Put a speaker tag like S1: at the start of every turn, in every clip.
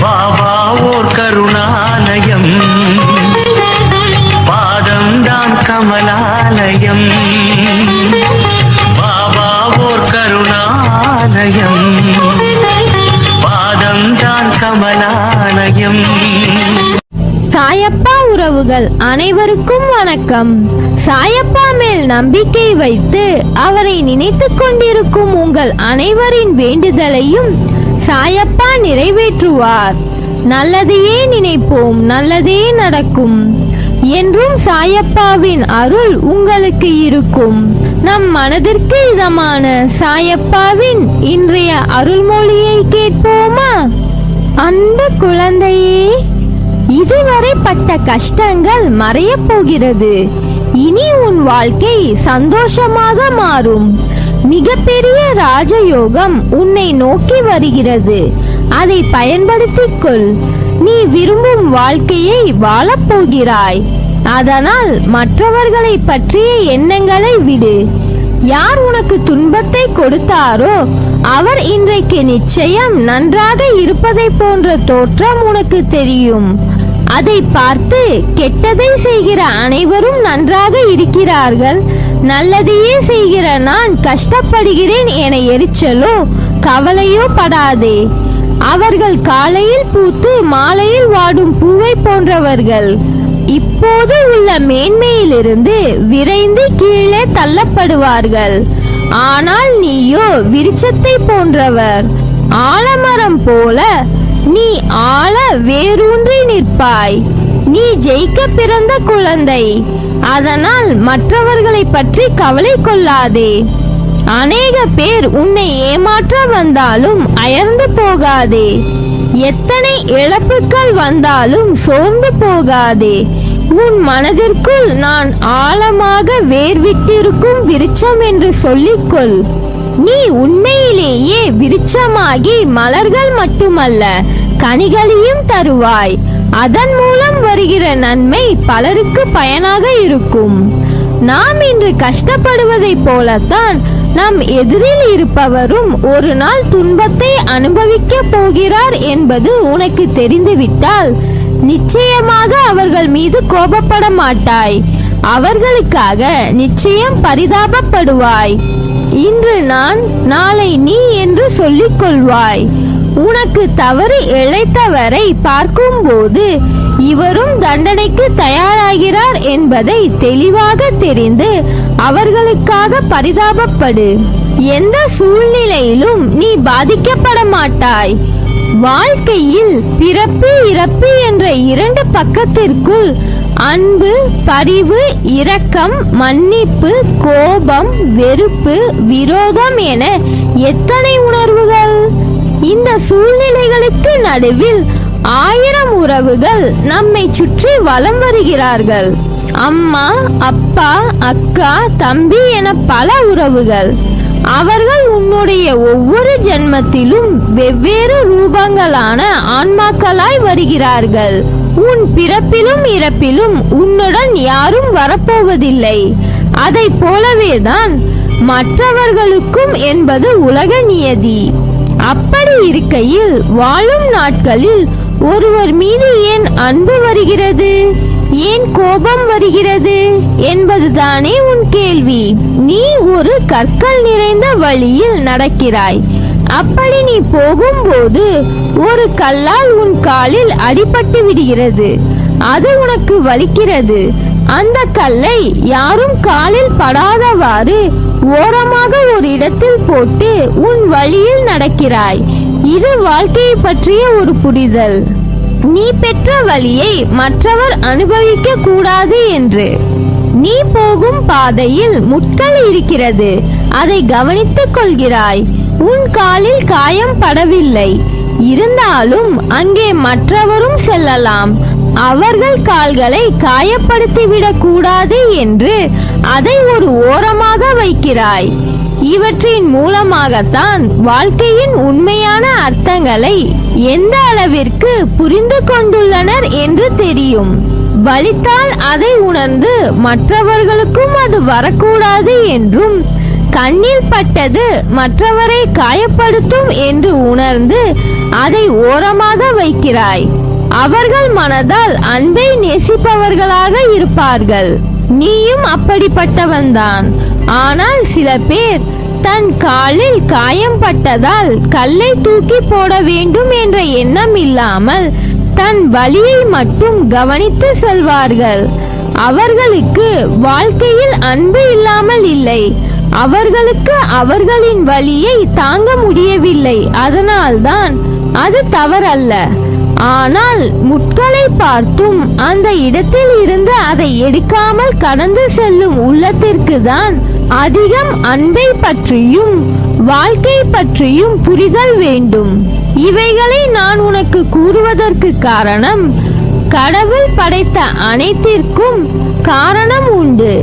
S1: பாபா ஓர் கருணாலயம், பாதம்தான் கமலாலயம். பாபா ஓர் கருணாலயம், பாதம்தான் கமலாலயம்.
S2: சாயப்பா உறவுகள் அனைவருக்கும் வணக்கம். சாயப்பா மேல் நம்பிக்கை வைத்து அவரை நினைத்து கொண்டிருக்கும் உங்கள் அனைவரின் வேண்டுதலையும் சாயப்பா நிறைவேற்றுவார். நல்லதையே நினைப்போம், நல்லதே நடக்கும் என்றும் சாயப்பாவின் அருள் உங்களுக்கு இருக்கும். நம் மனதிற்கு இதமான சாயப்பாவின் இன்றைய அருள்மொழியை கேட்போமா? அன்பு குழந்தையே, இதுவரை பட்ட கஷ்டங்கள் மறையப் போகிறது. இனி உன் வாழ்க்கை சந்தோஷமாக மாறும். மிகப்பெரிய ராஜயோகம் உன்னை நோக்கி வருகிறது. அதை பயன்படுத்திக் கொள். நீ விரும்பும் வாழ்க்கையை வாழப் போகிறாய். அதனால் மற்றவர்களை பற்றிய எண்ணங்களை விடு. யார் உனக்கு துன்பத்தை கொடுத்தாரோ அவர் இன்றைக்கு நிச்சயம் நன்றாக இருப்பதை போன்ற தோற்றம் உனக்கு தெரியும். அதை பார்த்து கெட்டதை செய்கிற அனைவரும் நன்றாக இருக்கிறார்கள், நல்லதையே செய்கிற நான் கஷ்டப்படுகிறேன் என எரிச்சலோ கவலையோ படாதே. அவர்கள் காலையில் பூத்து மாலையில் வாடும் பூவை போன்றவர்கள். இப்போது உள்ள மேன்மையிலிருந்து விரைந்து கீழே தள்ளப்படுவார்கள். ஆனால் நீயோ விருட்சத்தை போன்றவர். ஆலமரம் போல நீ ஆழ வேரூன்றி நிற்பாய். நீ ஜெயிக்க பிறந்த குழந்தை. அதனால் மற்றவர்களை பற்றி கவலை கொள்ளாதே. அநேக பேர் உன்னை ஏமாற்ற வந்தாலும் அயர்ந்து போகாதே. எத்தனை இழப்புகள் வந்தாலும் சோர்ந்து போகாதே. உன் மனதிற்குள் நான் ஆழமாக வேர்விட்டிருக்கும் விருட்சம் என்று சொல்லிக்கொள். நீ உண்மையிலேயே விருட்சமாகி மலர்கள் மட்டுமல்ல கனிகளையும் தருவாய். அதன் மூலம் வருகிற நன்மை பலருக்கு பயனாக இருக்கும். நாம் இன்று கஷ்டப்படுவதைப் போலத்தான் நம் எதிரில் இருப்பவரும் ஒரு நாள் துன்பத்தை அனுபவிக்க போகிறார் என்பது உனக்கு தெரிந்துவிட்டால் நிச்சயமாக அவர்கள் மீது கோபப்பட மாட்டாய். அவர்களுக்காக நிச்சயம் பரிதாபப்படுவாய். இன்று நான், நாளை நீ என்று சொல்லிக் கொள்வாய். உனக்கு தவறு இழைத்தவரை பார்க்கும் போது இவரும் தண்டனைக்கு தயாராகிறார் என்பதை தெளிவாக தெரிந்து அவர்களுக்காக பரிதாபப்படு. எந்த சூழ்நிலையிலும் நீ பாதிக்கப்பட மாட்டாய். வாழ்க்கையில் பிறப்பு இறப்பு என்ற இரண்டு பக்கத்திற்குள் அன்பு, பரிவு, இரக்கம், மன்னிப்பு, கோபம், வெறுப்பு, விரோதம் என எத்தனை உணர்வுகள்! இந்த சூழ்நிலைகளுக்கு நடுவில் 1000 உறவுகள் நம்மை சுற்றி வலம் வருகிறார்கள். அம்மா, அப்பா, அக்கா, தம்பி என பல உறவுகள். அவர்கள் உன்னுடைய ஒவ்வொரு ஜென்மத்திலும் வெவ்வேறு ரூபங்களான ஆன்மாக்களாய் வருகிறார்கள். உன் பிறப்பிலும் இறப்பிலும் உன்னுடன் யாரும் வரப்போவதில்லை. அதை போலவேதான் மற்றவர்களுக்கும் என்பது உலக நியதி. அப்படி இருக்கையில் வாழும் நாட்களில் ஒருவர் மீது ஏன் அன்பு வருகிறது, ஏன் கோபம் வருகிறது என்பதுதானே உன் கேள்வி. நீ ஒரு கற்கள் நிறைந்த வழியில் நடக்கிறாய். அப்படி நீ போகும்போது ஒரு கல்லால் உன் காலில் அடிபட்டு விடுகிறது. அது உனக்கு வலிக்கிறது. அந்த கல்லை யாரும் காலில் படாதவாறு ஓரமாக ஒரு இடத்தில் போட்டு உன் வழியில் நடக்கிறாய். இது வாழ்க்கையை பற்றிய ஒரு புரிதல். நீ பெற்ற வழியை மற்றவர் அனுபவிக்க கூடாது என்று. நீ போகும் பாதையில் முட்கள் இருக்கிறது, அதை கவனித்துக் கொள்கிறாய். உன் காலில் காயம் படவில்லை, இருந்தாலும் அங்கே மற்றவரும் செல்லலாம். அவர்கள் கால்களை காயப்படுத்திவிடக் கூடாது என்று அதை ஒரு ஓரமாக வைக்கிறாய். இவற்றின் மூலமாகத்தான் வாழ்க்கையின் உண்மையான அர்த்தங்களை எந்த அளவிற்கு புரிந்து கொண்டுள்ளனர் என்று தெரியும். வலித்தால் அதை உணர்ந்து மற்றவர்களுக்கும் அது வரக்கூடாது என்றும், கண்ணில் பட்டது மற்றவரை காயப்படுத்தும் என்று உணர்ந்து அதை ஓரமாக வைக்கிறாய். அவர்கள் மனதால் அன்பை நேசிப்பவர்களாக இருப்பார்கள். நீயும் அப்படிப்பட்டவன்தான். ஆனால் சில பேர் தன் காலில் காயம் பட்டதால் கல்லை தூக்கி போட வேண்டும் என்ற எண்ணம் இல்லாமல் தன் வலியை மட்டும் கவனித்து செல்வார்கள். அவர்களுக்கு வாழ்க்கையில் அன்பு இல்லாமல் இல்லை. அவர்களுக்கு அவர்களின் வலியை தாங்க முடியவில்லை. அதனால்தான் அது தவறல்ல. ஆனால் முட்களை பார்த்தும் அந்த இடத்தில் இருந்து அதை எடுக்காமல் கடந்து செல்லும் உள்ளத்திற்கு தான் அதிகம் அன்பை பற்றியும் வாழ்க்கை பற்றியும் புரிதல் வேண்டும். இவைகளை நான் உனக்கு கூறுவதற்கு காரணம், கடவுள் படைத்த அனைத்திற்கும் காரணம் உண்டு.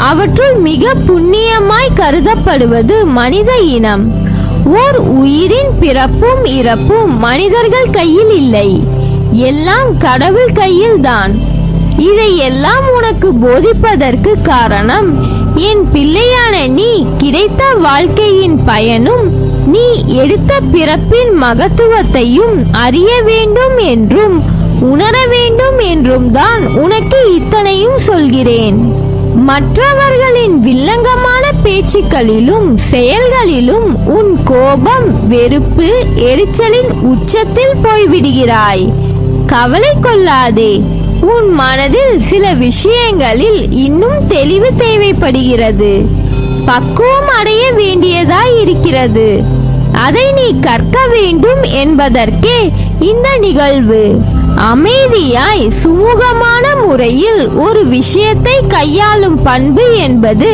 S2: அவற்றுள் மிக புண்ணியமாய் கருதப்படுவது மனித இனம். ஓர் உயிரின் பிறப்பும் இறப்பும் மனிதர்கள் கையில் இல்லை, எல்லாம் கடவுள் கையில்தான். இதை எல்லாம் உனக்கு போதிப்பதற்கு காரணம், என் பிள்ளையான நீ கிடைத்த வாழ்க்கையின் பயனும் நீ எடுத்த பிறப்பின் மகத்துவத்தையும் அறிய வேண்டும் என்றும் உணர வேண்டும் என்றும் தான் உனக்கு இத்தனையும் சொல்கிறேன். மற்றவர்களின் வில்லங்கமான பேச்சுக்களிலும் செயல்களிலும் உன் கோபம், வெறுப்பு, எரிச்சலின் உச்சத்தில் போய்விடுகிறாய். கவலை கொள்ளாதே. உன் மனதில் சில விஷயங்களில் இன்னும் தெளிவு தேவைப்படுகிறது. பக்குவம் அடைய வேண்டியதாய் இருக்கிறது. அதை நீ கற்க வேண்டும் என்பதற்கே இந்த நிகழ்வு. அமைதியாய் சுமூகமான முறையில் ஒரு விஷயத்தை கையாளும் பண்பு என்பது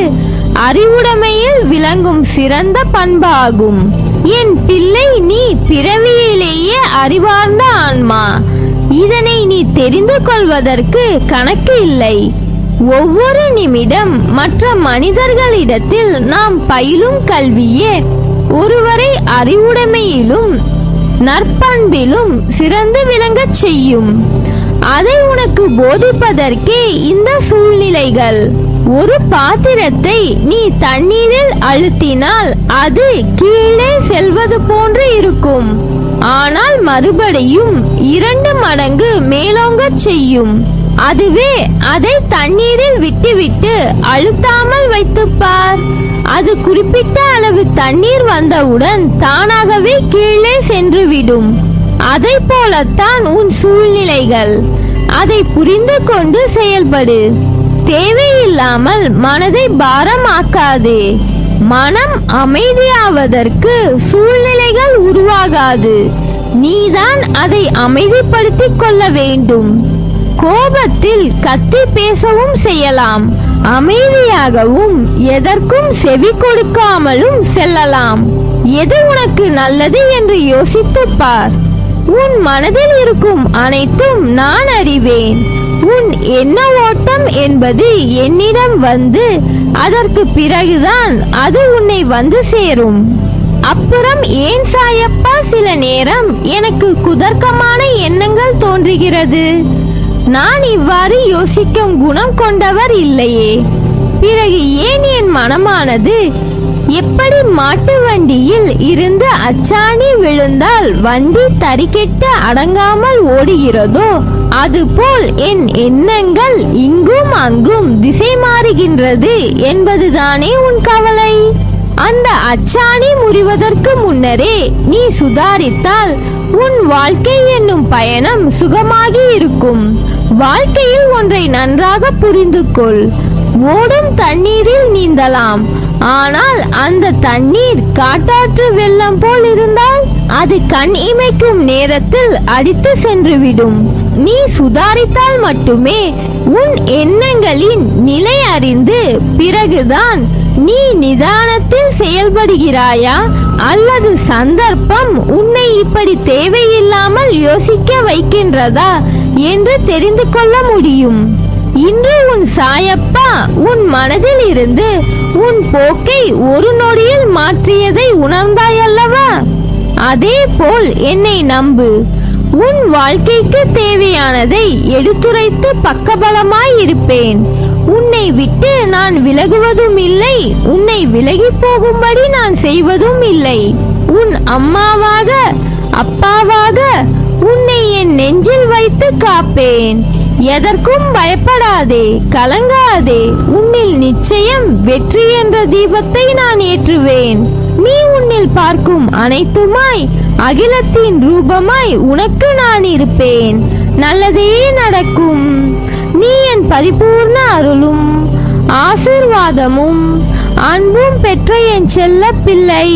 S2: அறிவுடைமையில் விளங்கும் சிறந்த பண்பாகும். என் பிள்ளை, நீ பிறவியிலேயே அறிவார்ந்த ஆன்மா. இதனை நீ தெரிந்து கொள்வதற்கு கணக்கு இல்லை. ஒவ்வொரு நிமிடம் மற்ற மனிதர்களிடத்தில் நாம் பயிலும் கல்வியே ஒருவரை அறிவுடைமையிலும் நற்பண்பிலும் சிறந்து விளங்கச் செய்யும். அதை உனக்கு போதிப்பதற்கே இந்த சூழ்நிலைகள். ஒரு பாத்திரத்தை நீ தண்ணீரில் அழுத்தினால் அது கீழே செல்வது போன்று இருக்கும். ஆனால் மறுபடியும் 2 மடங்கு மேலோங்கச் செய்யும். அதுவே அதை தண்ணீரில் விட்டுவிட்டு அழுத்தாமல் வைத்துப்பார். அது குறிப்பிட்ட அளவு தண்ணீர் வந்தவுடன் தானாகவே கீழே சென்றுவிடும். அதை போலத்தான் உன் சூழ்நிலைகள். அதை புரிந்து கொண்டு செயல்படு. தேவையில்லாமல் மனதை பாரமாக்காதே. மனம் அமைதியாவதற்கு சூழ்நிலைகள் உருவாகாது. நீதான் அதை அமைதிப்படுத்திக் கொள்ள வேண்டும். கோபத்தில் கத்தி பேசவும் செய்யலாம். அமைதியாகவும் எதற்கும் செவி கொடுக்காமலும் செல்லலாம். எது உனக்கு நல்லது என்று யோசித்துப் பார். உன் மனதில் இருக்கும் அனைத்தும் நான் அறிவேன். உன் எண்ண ஓட்டம் என்பது என்னிடம் வந்து அதற்கு பிறகுதான் அது உன்னை வந்து சேரும். அப்புறம் ஏன் சாயப்பா சில நேரம் எனக்கு குதர்க்கமான எண்ணங்கள் தோன்றுகிறது? நான் இவ்வாறு யோசிக்கும் குணம் கொண்டவர் இல்லையே. பிறகு ஏன் என் மனமானது எப்படி மாட்டு வண்டியில் இருந்து அச்சாணி விழுந்தால் வண்டி தறிக்கெட்டு அடங்காமல் ஓடுகிறதோ அதுபோல் என் எண்ணங்கள் இங்கும் அங்கும் திசை மாறுகின்றது என்பதுதானே உன் கவலை? அந்த அச்சாணி முறிவதற்கு முன்னரே நீ சுதாரித்தால் உன் வாழ்க்கை என்னும் பயணம் சுகமாகி இருக்கும். வாழ்க்கையில் ஒன்றை நன்றாக புரிந்து கொள். ஓடும் தண்ணீரில் நீந்தலாம். ஆனால் அந்த தண்ணீர் காட்டாற்று வெள்ளம் போல் இருந்தால் அது கண் இமைக்கும் நேரத்தில் அடித்து சென்றுவிடும். நீ சுதாரித்தால் மட்டுமே உன் எண்ணங்களின் நிலை அறிந்து பிறகுதான் நீ நிதானத்தில் செயல்படுகிறாயா அல்லது சந்தர்ப்பம் உன்னை இப்படி தேவையில்லாமல் யோசிக்க வைக்கின்றதா என்று தெரிந்து கொள்ள முடியும். இன்று உன் சாயப்பா உன் மனதில் இருந்து உன் போக்கை ஒரு நொடியில் மாற்றியதை உணர்ந்தாயல்லவா? அதே போல் என்னை நம்பு. உன் வாழ்க்கைக்கு தேவையானதை எடுத்துரைத்து பக்கபலமாய் இருப்பேன். உன்னை விட்டு நான் விலகுவதும் இல்லை, உன்னை விலகி போகும்படி நான் செய்வதும் இல்லை. உன் அம்மாவாக அப்பாவாக உன்னை என் நெஞ்சில் வைத்து காப்பேன். எதற்கும் பயப்படாதே, கலங்காதே. உன்னில் நிச்சயம் வெற்றி என்ற தீபத்தை நான் ஏற்றுவேன். நீ உன்னில் பார்க்கும் அனைத்துமாய் அகிலத்தின் ரூபமாய் உனக்கு நான் இருப்பேன். நல்லதே நடக்கும். நீ என் பரிபூர்ண அருளும் ஆசீர்வாதமும் அன்பும் பெற்ற என் செல்ல பிள்ளை.